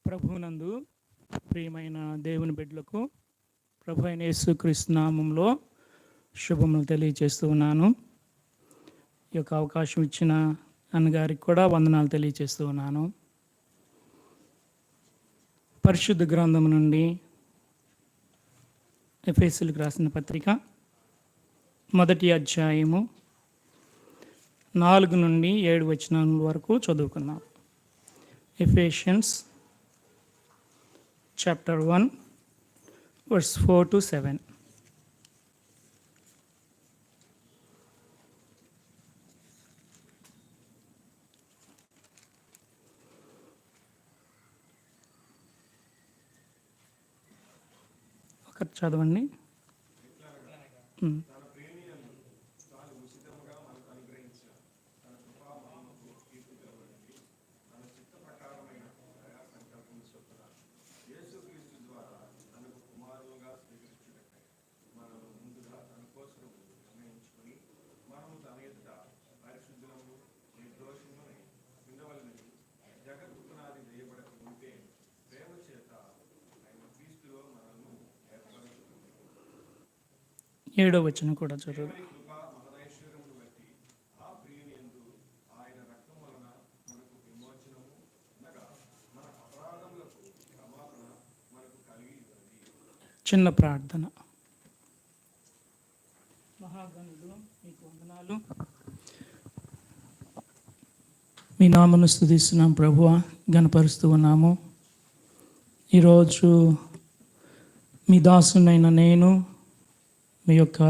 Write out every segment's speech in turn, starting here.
ప్రభువునందు ప్రియమైన దేవుని బిడ్డలకు ప్రభు అయిన యేసుక్రీస్తు నామములో శుభములు తెలియజేస్తూ ఉన్నాను. ఈ యొక్క అవకాశం ఇచ్చిన అన్నగారికి కూడా వందనాలు తెలియజేస్తూ ఉన్నాను. పరిశుద్ధ గ్రంథం నుండి ఎఫెసీయులకు రాసిన పత్రిక 1వ అధ్యాయము 4 నుండి 7 వచనాల వరకు చదువుకున్నాం. Ephesians chapter 1 verse 4 to 7. ఒకటి చదవండి. ఏడో వచనం కూడా చదువు. చిన్న ప్రార్థన. మహాగణుడు మీకు వందనాలు. మీ నామను స్తుతిస్తున్నాం ప్రభువా, గణపరుస్తూ ఉన్నాము. ఈరోజు మీ దాసునైన నేను మీ యొక్క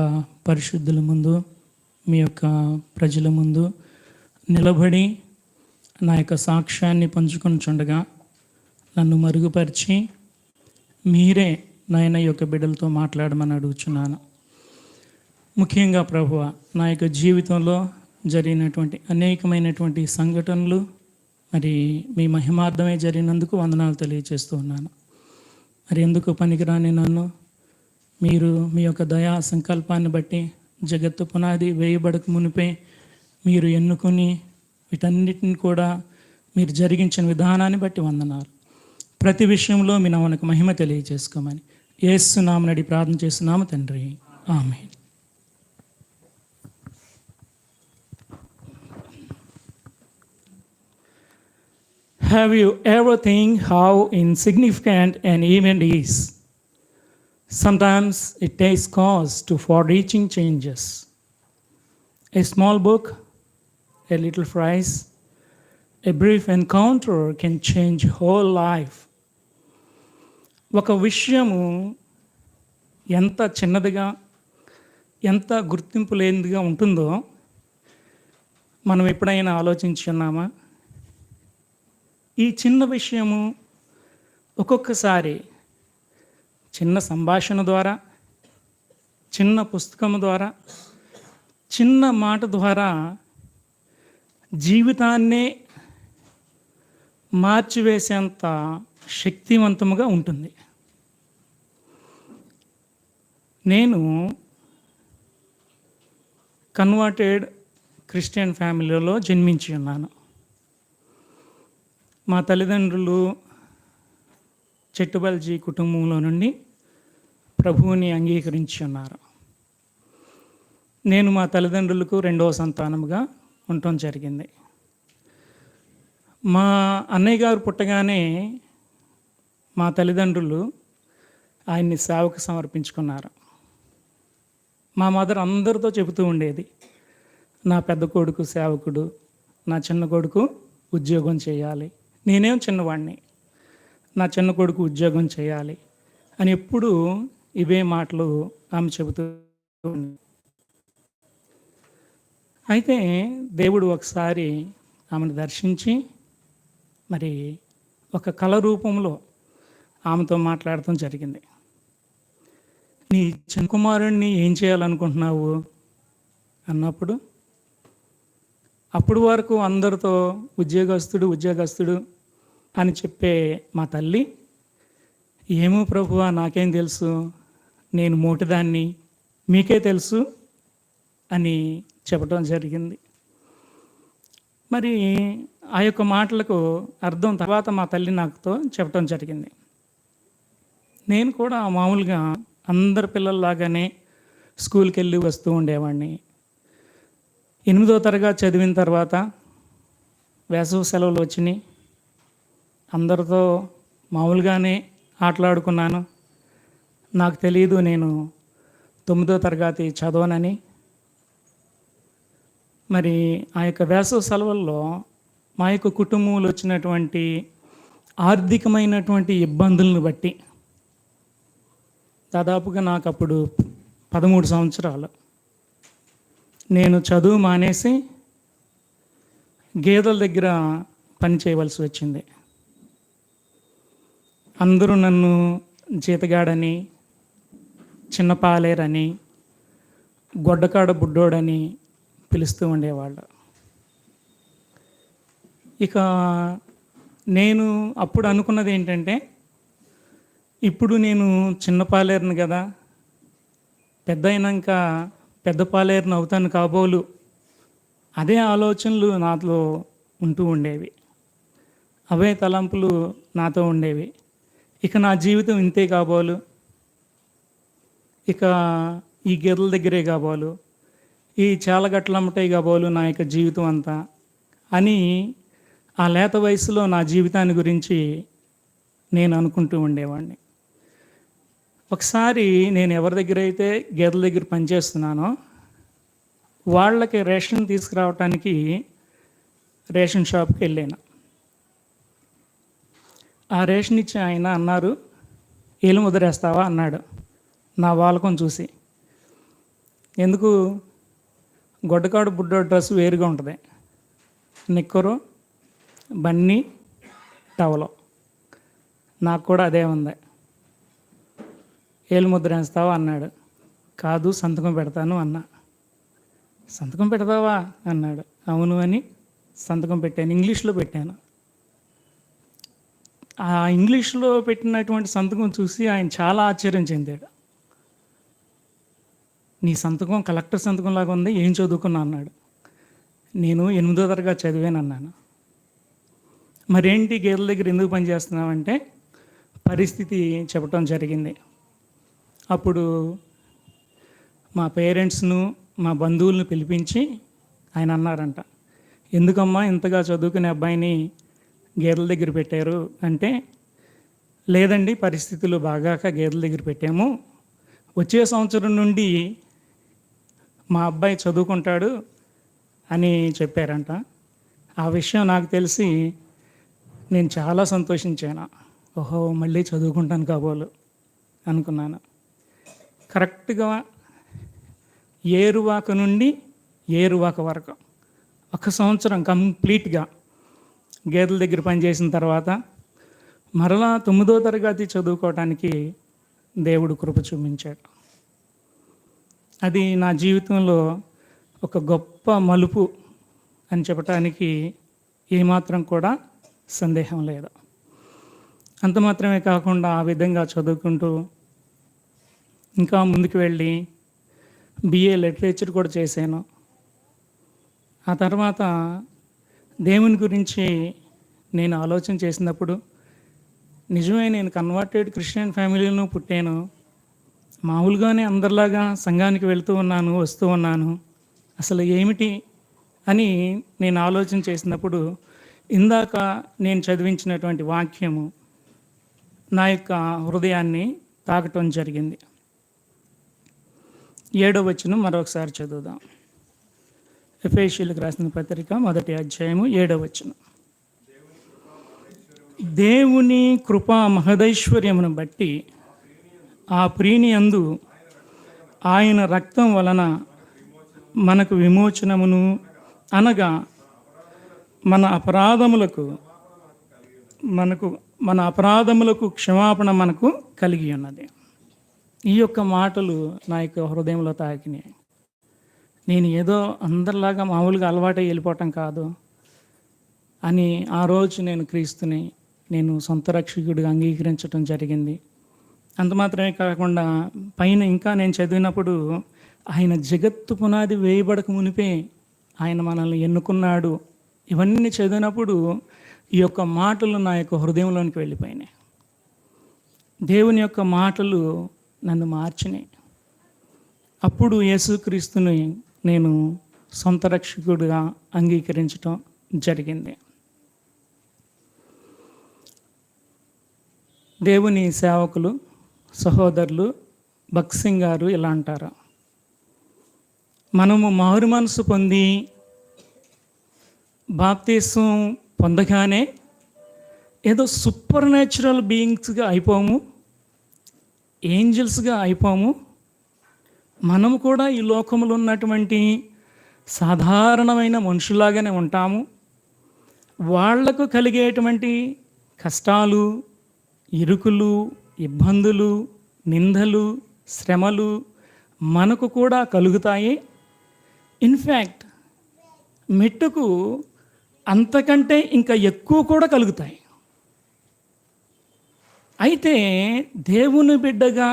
పరిశుద్ధుల ముందు, మీ యొక్క ప్రజల ముందు నిలబడి నా యొక్క సాక్ష్యాన్ని పంచుకొనిచుండగా నన్ను మరుగుపరిచి మీరే నాయన యొక్క బిడ్డలతో మాట్లాడమని అడుగుచున్నాను. ముఖ్యంగా ప్రభువా, నా యొక్క జీవితంలో జరిగినటువంటి అనేకమైనటువంటి సంఘటనలు మరి మీ మహిమార్థమే జరిగినందుకు వందనాలు తెలియజేస్తూ ఉన్నాను. మరి ఎందుకు పనికిరాని నన్ను మీరు మీ యొక్క దయా సంకల్పాన్ని బట్టి జగత్తు పునాది వేయబడక మునిపే మీరు ఎన్నుకొని వీటన్నిటిని కూడా మీరు జరిగించిన విధానాన్ని బట్టి వందనాలు. ప్రతి విషయంలో మీ నామనకు మహిమ తెలియజేసుకోమని యేసు నామమున అడిగి ప్రార్థన చేస్తున్నాము తండ్రి, ఆమేన్. Have you ever think how insignificant an event is? Sometimes it takes cause to far-reaching changes. A small book, a little phrase, a brief encounter can change whole life. ఒక విషయము ఎంత చిన్నదిగా, ఎంత గుర్తింపు లేనిదిగా ఉంటుందో మనం ఎప్పుడైనా ఆలోచించున్నామా? ఈ చిన్న విషయము ఒక్కొక్కసారి చిన్న సంభాషణ ద్వారా, చిన్న పుస్తకం ద్వారా, చిన్న మాట ద్వారా జీవితాన్నే మార్చివేసేంత శక్తివంతముగా ఉంటుంది. నేను కన్వర్టెడ్ క్రిస్టియన్ ఫ్యామిలీలో జన్మించి ఉన్నాను. మా తల్లిదండ్రులు చెట్టుబల్జీ కుటుంబంలో నుండి ప్రభువుని అంగీకరించి ఉన్నారు. నేను మా తల్లిదండ్రులకు 2వ సంతానముగా ఉండటం జరిగింది. మా అన్నయ్య గారు పుట్టగానే మా తల్లిదండ్రులు ఆయన్ని సేవకు సమర్పించుకున్నారు. మా మదర్ అందరితో చెబుతూ ఉండేది, నా పెద్ద కొడుకు సేవకుడు, నా చిన్న కొడుకు ఉద్యోగం చేయాలి, నేనేం చిన్నవాడిని, నా చిన్న కొడుకు ఉద్యోగం చేయాలి అని ఎప్పుడూ ఇవే మాటలు ఆమె చెబుతూ ఉంది. అయితే దేవుడు ఒకసారి ఆమెను దర్శించి మరి ఒక కళ రూపంలో ఆమెతో మాట్లాడటం జరిగింది. నీ చిన్న కుమారుడిని ఏం చేయాలనుకుంటున్నావు అన్నప్పుడు, అప్పుడు వరకు అందరితో ఉద్యోగస్తుడు అని చెప్పే మా తల్లి, ఏమో ప్రభువా నాకేం తెలుసు, నేను మోటిదాన్ని, మీకే తెలుసు అని చెప్పడం జరిగింది. మరి ఆ యొక్క మాటలకు అర్థం తర్వాత మా తల్లి నాకుతో చెప్పడం జరిగింది. నేను కూడా మామూలుగా అందరి పిల్లల్లాగానే స్కూల్కి వెళ్ళి వస్తూ ఉండేవాడిని. 8వ తరగతి చదివిన తర్వాత వేసవి సెలవులు వచ్చినాయి. అందరితో మామూలుగానే ఆటలాడుకున్నాను. నాకు తెలియదు నేను 9వ తరగతి చదవనని. మరి ఆ యొక్క వేసవి సెలవుల్లో మా యొక్క కుటుంబంలో వచ్చినటువంటి ఆర్థికమైనటువంటి ఇబ్బందులను బట్టి దాదాపుగా నాకు అప్పుడు 13 సంవత్సరాలు. నేను చదువు మానేసి గేదెల దగ్గర పని చేయవలసి వచ్చింది. అందరూ నన్ను జీతగాడని, చిన్న పాలేరని, గొడ్డకాడ బుడ్డోడని పిలుస్తూ ఉండేవాళ్ళు. ఇక నేను అప్పుడు అనుకున్నది ఏంటంటే, ఇప్పుడు నేను చిన్న పాలేరుని కదా, పెద్ద అయినాక పెద్ద పాలేరుని అవుతాను కాబోలు, అదే ఆలోచనలు నాలో ఉంటూ ఉండేవి. అవే తలంపులు నాతో ఉండేవి. ఇక నా జీవితం ఇంతే కాబోలు, ఇక ఈ గేదెల దగ్గరే కాబోలు, ఈ చాలగట్లు అమ్మటాయి కాబోలు నా యొక్క జీవితం అంతా అని ఆ లేత వయసులో నా జీవితాన్ని గురించి నేను అనుకుంటూ ఉండేవాడిని. ఒకసారి నేను ఎవరి దగ్గర అయితే గేదెల దగ్గర పనిచేస్తున్నానో వాళ్ళకి రేషన్ తీసుకురావటానికి రేషన్ షాప్కి వెళ్ళాను. ఆ రేషన్ ఇచ్చి ఆయన అన్నారు, ఏలు ముద్రేస్తావా అన్నాడు నా వాలకం చూసి. ఎందుకు? గొడ్డకాడు బుడ్డ డ్రెస్ వేరుగా ఉంటుంది, నిక్కరు, బన్నీ, టవలో. నాకు కూడా అదే ఉంది. ఏలు ముద్ర వేస్తావా అన్నాడు. కాదు, సంతకం పెడతాను అన్నా. సంతకం పెడతావా అన్నాడు. అవును అని సంతకం పెట్టాను. ఇంగ్లీష్లో పెట్టాను. ఆ ఇంగ్లీష్లో పెట్టినటువంటి సంతకం చూసి ఆయన చాలా ఆశ్చర్యం చెందాడు. నీ సంతకం కలెక్టర్ సంతకం లాగా ఉంది, ఏం చదువుకున్నా అన్నాడు. నేను 8వ తరగతి చదివాను అన్నాను. మరేంటి గేదెల దగ్గర ఎందుకు పనిచేస్తున్నావంటే పరిస్థితి చెప్పడం జరిగింది. అప్పుడు మా పేరెంట్స్ను, మా బంధువులను పిలిపించి ఆయన అన్నారంట, ఎందుకమ్మా ఇంతగా చదువుకునే అబ్బాయిని గేదెల దగ్గర పెట్టారు అంటే, లేదండి పరిస్థితులు బాగాక గేదెల దగ్గర పెట్టాము, వచ్చే సంవత్సరం నుండి మా అబ్బాయి చదువుకుంటాడు అని చెప్పారంట. ఆ విషయం నాకు తెలిసి నేను చాలా సంతోషించాను. ఓహో, మళ్ళీ చదువుకుంటాను కాబోలు అనుకున్నాను. కరెక్ట్గా ఏరువాక నుండి ఏరువాక వరకు 1 సంవత్సరం కంప్లీట్గా గేదెల దగ్గర పనిచేసిన తర్వాత మరలా 9వ తరగతి చదువుకోవటానికి దేవుడు కృప చూపించాడు. అది నా జీవితంలో ఒక గొప్ప మలుపు అని చెప్పటానికి ఏమాత్రం కూడా సందేహం లేదు. అంత మాత్రమే కాకుండా ఆ విధంగా చదువుకుంటూ ఇంకా ముందుకు వెళ్ళి బిఏ లిటరేచర్ కూడా చేశాను. ఆ తర్వాత దేవుని గురించి నేను ఆలోచన చేసినప్పుడు, నిజమే నేను కన్వర్టెడ్ క్రిస్టియన్ ఫ్యామిలీలో పుట్టాను, మామూలుగానే అందరిలాగా సంఘానికి వెళ్తూ ఉన్నాను, వస్తూ ఉన్నాను, అసలు ఏమిటి అని నేను ఆలోచన చేసినప్పుడు ఇందాక నేను చదివించినటువంటి వాక్యము నా యొక్క హృదయాన్ని తాకటం జరిగింది. 7వ వచనం మరొకసారి చదువుదాం. ఎఫెసీయులకు రాసిన పత్రిక 1వ అధ్యాయము 7వ వచనం. దేవుని కృపా మహదైశ్వర్యమును బట్టి ఆ ప్రియుని యందు ఆయన రక్తం వలన మనకు విమోచనమును, అనగా మన అపరాధములకు క్షమాపణ మనకు కలిగి ఉన్నది. ఈ యొక్క మాటలు నా యొక్క హృదయంలో తాకినాయి. నేను ఏదో అందరిలాగా మామూలుగా అలవాటై వెళ్ళిపోవటం కాదు అని ఆ రోజు నేను క్రీస్తుని నేను సొంత రక్షకుడిగా అంగీకరించడం జరిగింది. అంత మాత్రమే కాకుండా పైన ఇంకా నేను చదివినప్పుడు ఆయన జగత్తు పునాది వేయబడక మునిపే ఆయన మనల్ని ఎన్నుకున్నాడు, ఇవన్నీ చదివినప్పుడు ఈ యొక్క మాటలు నా యొక్క హృదయంలోనికి వెళ్ళిపోయినాయి. దేవుని యొక్క మాటలు నన్ను మార్చినాయి. అప్పుడు యేసుక్రీస్తుని నేను సొంత రక్షకుడిగా అంగీకరించడం జరిగింది. దేవుని సేవకులు, సహోదరులు భక్సింగ్ గారు ఇలా అంటారు, మనము మారు మనసు పొంది బాప్తీసం పొందగానే ఏదో సూపర్ న్యాచురల్ బీయింగ్స్గా అయిపోము, ఏంజల్స్గా అయిపోము. మనము కూడా ఈ లోకంలో ఉన్నటువంటి సాధారణమైన మనుషులాగానే ఉంటాము. వాళ్లకు కలిగేటువంటి కష్టాలు, ఇరుకులు, ఇబ్బందులు, నిందలు, శ్రమలు మనకు కూడా కలుగుతాయి. ఇన్ఫ్యాక్ట్ మెట్టుకు అంతకంటే ఇంకా ఎక్కువ కూడా కలుగుతాయి. అయితే దేవుని బిడ్డగా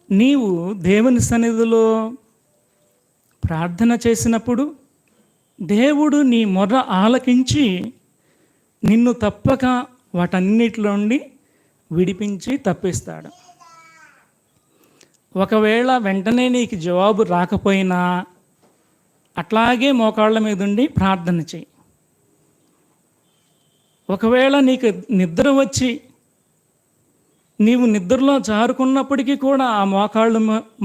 నీవు దేవుని సన్నిధిలో ప్రార్థన చేసినప్పుడు దేవుడు నీ మొర ఆలకించి నిన్ను తప్పక వాటన్నిటిలో నుండి విడిపించి తప్పిస్తాడు. ఒకవేళ వెంటనే నీకు జవాబు రాకపోయినా అట్లాగే మోకాళ్ళ మీద ఉండి ప్రార్థన చేయి. ఒకవేళ నీకు నిద్ర వచ్చి నీవు నిద్రలో జారుకున్నప్పటికీ కూడా ఆ మోకాళ్ళు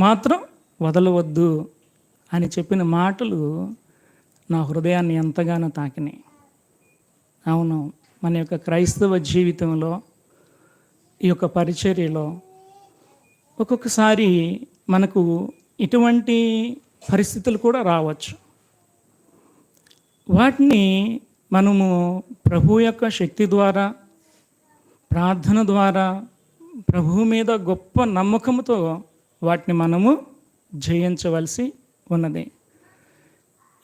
మాత్రం వదలవద్దు అని చెప్పిన మాటలు నా హృదయాన్ని ఎంతగానో తాకినాయి. అవును, మన యొక్క క్రైస్తవ జీవితంలో, ఈ యొక్క పరిచర్యలో ఒక్కొక్కసారి మనకు ఇటువంటి పరిస్థితులు కూడా రావచ్చు. వాటిని మనము ప్రభు యొక్క శక్తి ద్వారా, ప్రార్థన ద్వారా, ప్రభువు మీద గొప్ప నమ్మకంతో వాటిని మనము జయించవలసి ఉన్నది.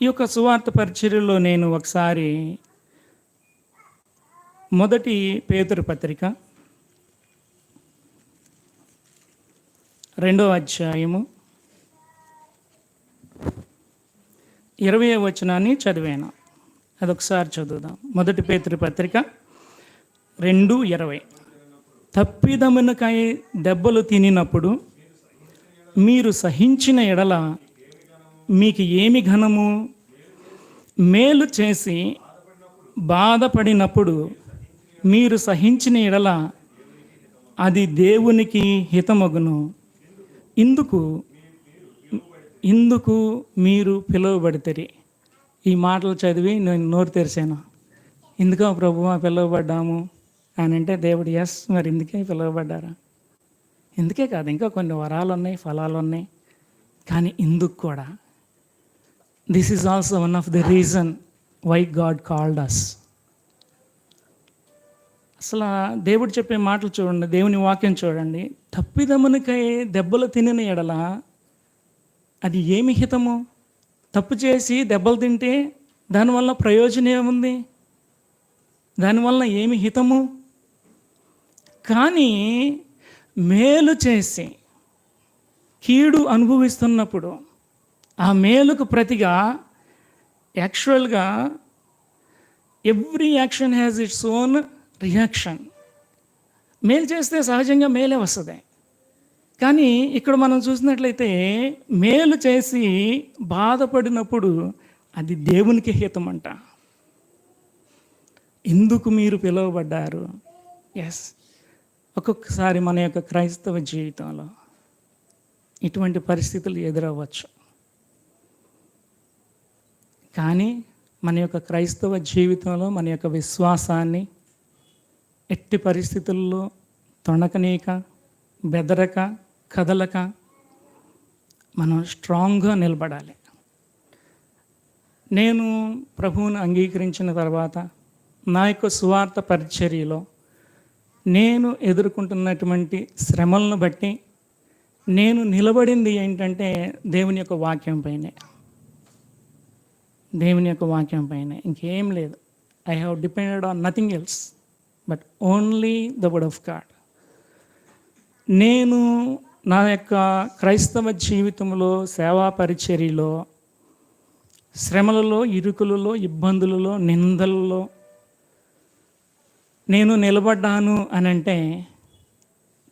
ఈ యొక్క సువార్త పరిచర్యలో నేను ఒకసారి మొదటి పేతురు పత్రిక 2వ అధ్యాయము 20వ వచనాన్ని చదివాను. అదొకసారి చదువుదాం. మొదటి పేతురు పత్రిక 2:20. తప్పిదమునకై దెబ్బలు తినినప్పుడు మీరు సహించిన ఎడల మీకు ఏమి ఘనము? మేలు చేసి బాధపడినప్పుడు మీరు సహించిన ఎడల అది దేవునికి హితమగును. ఇందుకు మీరు పిలువబడితే. ఈ మాటలు చదివి నేను నోరు తెరిచాను. ఎందుకో ప్రభువా పిలువబడ్డాము అని అంటే దేవుడు ఎస్, మరి ఇందుకే పిలువబడ్డారా? ఇందుకే కాదు, ఇంకా కొన్ని వరాలు ఉన్నాయి, ఫలాలు ఉన్నాయి. కానీ ఇందుకు కూడా, this is also one of the reason why God called us. అసలు దేవుడు చెప్పే మాటలు చూడండి, దేవుని వాక్యం చూడండి. తప్పిదమునికై దెబ్బలు తినిన ఎడల అది ఏమి హితము? తప్పు చేసి దెబ్బలు తింటే దానివల్ల ప్రయోజనం ఏముంది? దానివల్ల ఏమి హితము? కానీ మేలు చేసి కీడు అనుభవిస్తున్నప్పుడు ఆ మేలుకు ప్రతిగా యాక్చువల్గా every action has its own reaction. మేలు చేస్తే సహజంగా మేలే వస్తుంది. కానీ ఇక్కడ మనం చూసినట్లయితే మేలు చేసి బాధపడినప్పుడు అది దేవునికి హితమంట. ఎందుకు మీరు పిలువబడ్డారు? ఎస్, ఒక్కొక్కసారి మన యొక్క క్రైస్తవ జీవితంలో ఇటువంటి పరిస్థితులు ఎదురవ్వచ్చు. కానీ మన యొక్క క్రైస్తవ జీవితంలో మన యొక్క విశ్వాసాన్ని ఎట్టి పరిస్థితుల్లో తొణకనీక, బెదరక, కదలక మనం స్ట్రాంగ్గా నిలబడాలి. నేను ప్రభువును అంగీకరించిన తర్వాత నా యొక్క సువార్త పరిచర్యలో నేను ఎదుర్కొంటున్నటువంటి శ్రమలను బట్టి నేను నిలబడింది ఏంటంటే దేవుని యొక్క వాక్యం పైనే. దేవుని యొక్క వాక్యం పైనే, ఇంకేం లేదు. I have depended on nothing else but only the word of God. నేను నా యొక్క క్రైస్తవ జీవితంలో, సేవా పరిచర్యలో శ్రమలలో, ఇరుకులలో, ఇబ్బందులలో, నిందలలో నేను నిలబడ్డాను అని అంటే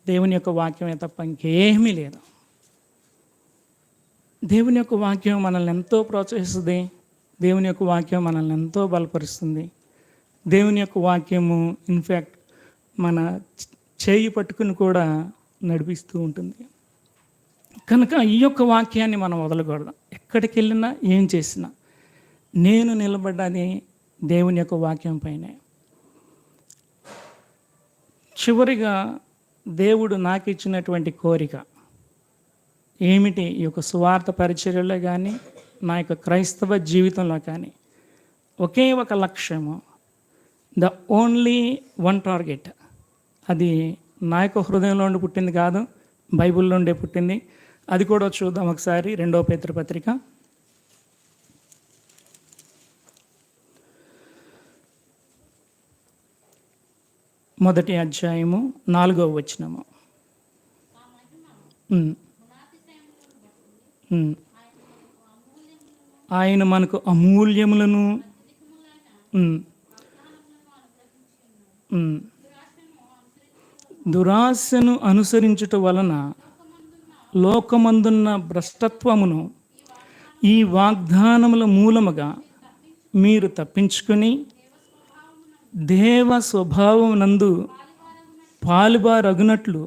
దేవుని యొక్క వాక్యమే తప్ప ఇంకేమీ లేదు. దేవుని యొక్క వాక్యం మనల్ని ఎంతో ప్రోత్సహిస్తుంది. దేవుని యొక్క వాక్యం మనల్ని ఎంతో బలపరుస్తుంది. దేవుని యొక్క వాక్యము ఇన్ఫ్యాక్ట్ మన చేయి పట్టుకుని కూడా నడిపిస్తూ ఉంటుంది. కనుక ఈ యొక్క వాక్యాన్ని మనం వదలకూడదు. ఎక్కడికి వెళ్ళినా ఏం చేసినా నేను నిలబడ్డది దేవుని యొక్క వాక్యం పైనే. చివరిగా దేవుడు నాకు ఇచ్చినటువంటి కోరిక ఏమిటి? ఈ యొక్క సువార్త పరిచర్యలో కానీ నా యొక్క క్రైస్తవ జీవితంలో కానీ ఒకే ఒక లక్ష్యము, ద ఓన్లీ వన్ టార్గెట్. అది నా యొక్క హృదయంలో ఉండి పుట్టింది కాదు, బైబిల్లో ఉండే పుట్టింది. అది కూడా చూద్దాం ఒకసారి. 2వ పేతురు పత్రిక 1వ అధ్యాయము 4వ వచనము. ఆయన మనకు అమూల్యములను దురాశను అనుసరించుట వలన లోకమందున్న భ్రష్టత్వమును ఈ వాగ్దానముల మూలముగా మీరు తప్పించుకొని దేవ స్వభావం నందు పాలుబారగునట్లు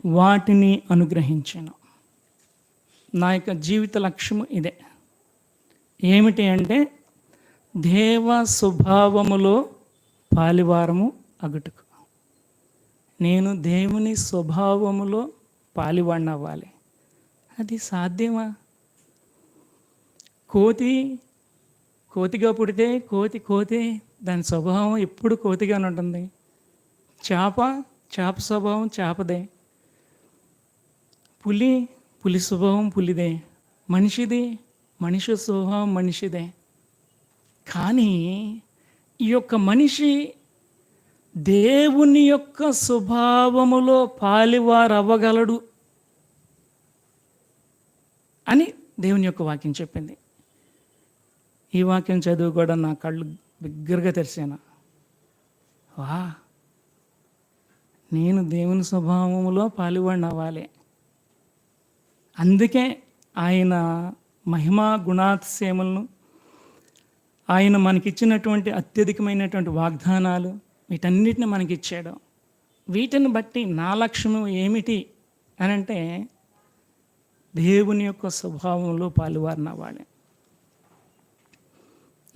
వాటిని అనుగ్రహించాను. నా యొక్క జీవిత లక్ష్యము ఇదే. ఏమిటి అంటే దేవ స్వభావములో పాలివారము అగుటకు. నేను దేవుని స్వభావములో పాలివాడిని అవ్వాలి. అది సాధ్యమా? కోతిగా పుడితే కోతి దాని స్వభావం ఎప్పుడు కోతిగానే ఉంటుంది. చేప స్వభావం చేపదే. పులి స్వభావం పులిదే. మనిషి స్వభావం మనిషిదే. కానీ ఈ యొక్క మనిషి దేవుని యొక్క స్వభావములో పాలివారు అవ్వగలడు అని దేవుని యొక్క వాక్యం చెప్పింది. ఈ వాక్యం చదువు కూడా నా కళ్ళు బిగ్గరగా తెరిచాను. నేను దేవుని స్వభావములో పాలివాడిని అవ్వాలి. అందుకే ఆయన మహిమా గుణాతిశయములను, ఆయన మనకిచ్చినటువంటి అత్యధికమైనటువంటి వాగ్దానాలు, వీటన్నిటిని మనకిచ్చాడు. వీటిని బట్టి నా లక్ష్యం ఏమిటి అని అంటే దేవుని యొక్క స్వభావంలో పాలువారిన అవ్వాలి.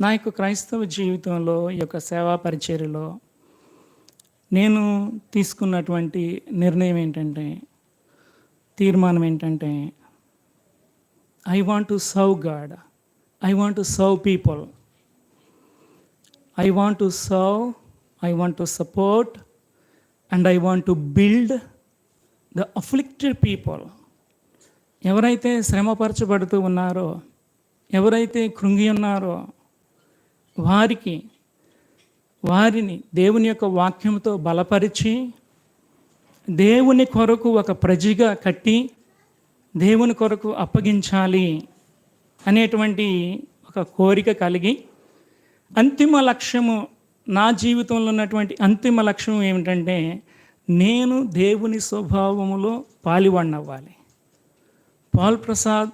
నా యొక్క క్రైస్తవ జీవితంలో, ఈ యొక్క సేవా పరిచర్యలో నేను తీసుకున్నటువంటి నిర్ణయం ఏంటంటే, తీర్మానం ఏంటంటే, I want to serve God, I want to serve people, I want to serve, I want to support and I want to build the afflicted people. ఎవరైతే శ్రమపరచబడుతూ ఉన్నారో, ఎవరైతే కృంగి ఉన్నారో వారిని దేవుని యొక్క వాక్యంతో బలపరిచి దేవుని కొరకు ఒక ప్రజగా కట్టి దేవుని కొరకు అప్పగించాలి అనేటువంటి ఒక కోరిక కలిగి, అంతిమ లక్ష్యము, నా జీవితంలో ఉన్నటువంటి అంతిమ లక్ష్యం ఏమిటంటే నేను దేవుని స్వభావములో పాలివాడిని అవ్వాలి. పాల్ ప్రసాద్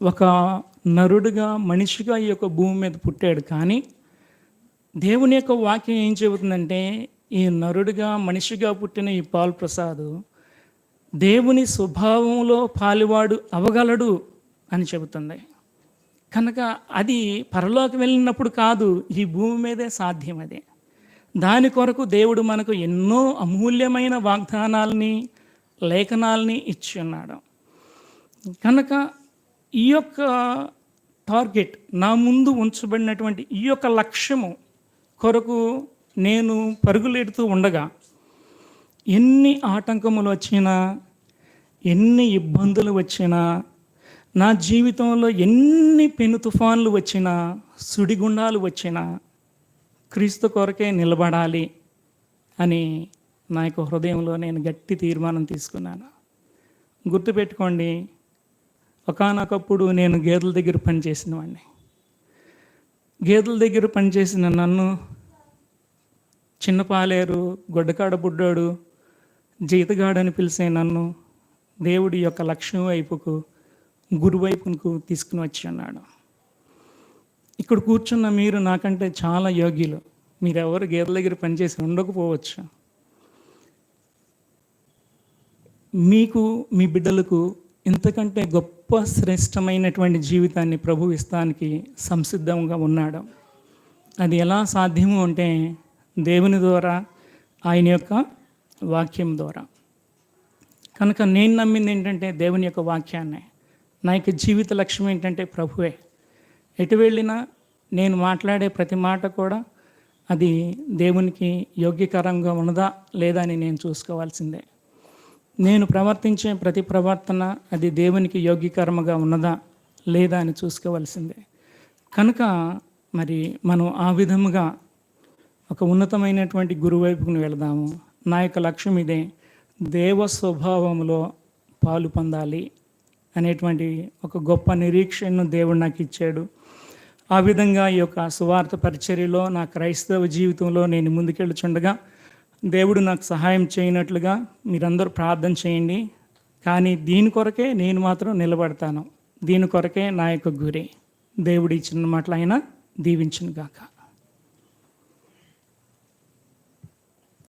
ఒక నరుడుగా, మనిషిగా ఈ యొక్క భూమి మీద పుట్టాడు. కానీ దేవుని యొక్క వాక్యం ఏం చెబుతుందంటే, ఈ నరుడుగా, మనిషిగా పుట్టిన ఈ పాల్ ప్రసాద్ దేవుని స్వభావంలో పాలివాడు అవ్వగలడు అని చెబుతుంది. కనుక అది పరలోకి వెళ్ళినప్పుడు కాదు, ఈ భూమి మీదే సాధ్యం. అదే దాని కొరకు దేవుడు మనకు ఎన్నో అమూల్యమైన వాగ్దానాలని, లేఖనాలని ఇచ్చి ఉన్నాడు. కనుక ఈ యొక్క టార్గెట్, నా ముందు ఉంచబడినటువంటి ఈ యొక్క లక్ష్యము కొరకు నేను పరుగులెడుతూ ఉండగా ఎన్ని ఆటంకములు వచ్చినా, ఎన్ని ఇబ్బందులు వచ్చినా, నా జీవితంలో ఎన్ని పెను తుఫాన్లు వచ్చినా, సుడిగుండాలు వచ్చినా క్రీస్తు కొరకే నిలబడాలి అని నా యొక్క హృదయంలో నేను గట్టి తీర్మానం తీసుకున్నాను. గుర్తుపెట్టుకోండి, ఒకానొకప్పుడు నేను గేదెల దగ్గర పనిచేసిన వాడిని. గేదెల దగ్గర పనిచేసిన నన్ను చిన్న పాలేరు, గొడ్డకాడ బుడ్డోడు, జీతగాడని పిలిచే నన్ను దేవుడి యొక్క లక్ష్యం వైపుకు, గురువైపుకు తీసుకుని వచ్చి ఉన్నాడు. ఇక్కడ కూర్చున్న మీరు నాకంటే చాలా యోగ్యులు. మీరెవరు గేదెల దగ్గర పనిచేసి ఉండకపోవచ్చు. మీకు, మీ బిడ్డలకు ఇంతకంటే గొప్ప శ్రేష్టమైనటువంటి జీవితాన్ని ప్రభు ఇస్తానికి సంసిద్ధంగా ఉన్నాడు. అది ఎలా సాధ్యము అంటే దేవుని ద్వారా, ఆయన యొక్క వాక్యం ద్వారా. కనుక నేను నమ్మింది ఏంటంటే దేవుని యొక్క వాక్యాన్నే. నా యొక్క జీవిత లక్ష్యం ఏంటంటే ప్రభువే. ఎటు వెళ్ళినా నేను మాట్లాడే ప్రతి మాట కూడా అది దేవునికి యోగ్యకరంగా ఉన్నదా లేదా అని నేను చూసుకోవాల్సిందే. నేను ప్రవర్తించే ప్రతి ప్రవర్తన అది దేవునికి యోగ్యకరంగా ఉన్నదా లేదా అని చూసుకోవాల్సిందే. కనుక మరి మనం ఆ విధముగా ఒక ఉన్నతమైనటువంటి గురువు వైపుకు వెళదాము. నా యొక్క లక్ష్యం ఇదే, దేవ స్వభావంలో పాలు పొందాలి అనేటువంటి ఒక గొప్ప నిరీక్షణను దేవుడు నాకు ఇచ్చాడు. ఆ విధంగా ఈ యొక్క సువార్త పరిచర్యలో, నా క్రైస్తవ జీవితంలో నేను ముందుకెళ్ళుచుండగా దేవుడు నాకు సహాయం చేయనట్లుగా మీరందరూ ప్రార్థన చేయండి. కానీ దీని కొరకే నేను మాత్రం నిలబడతాను. దీని కొరకే నా యొక్క గురి. దేవుడి ఇచ్చిన మాటలు ఆయన దీవించును గాక.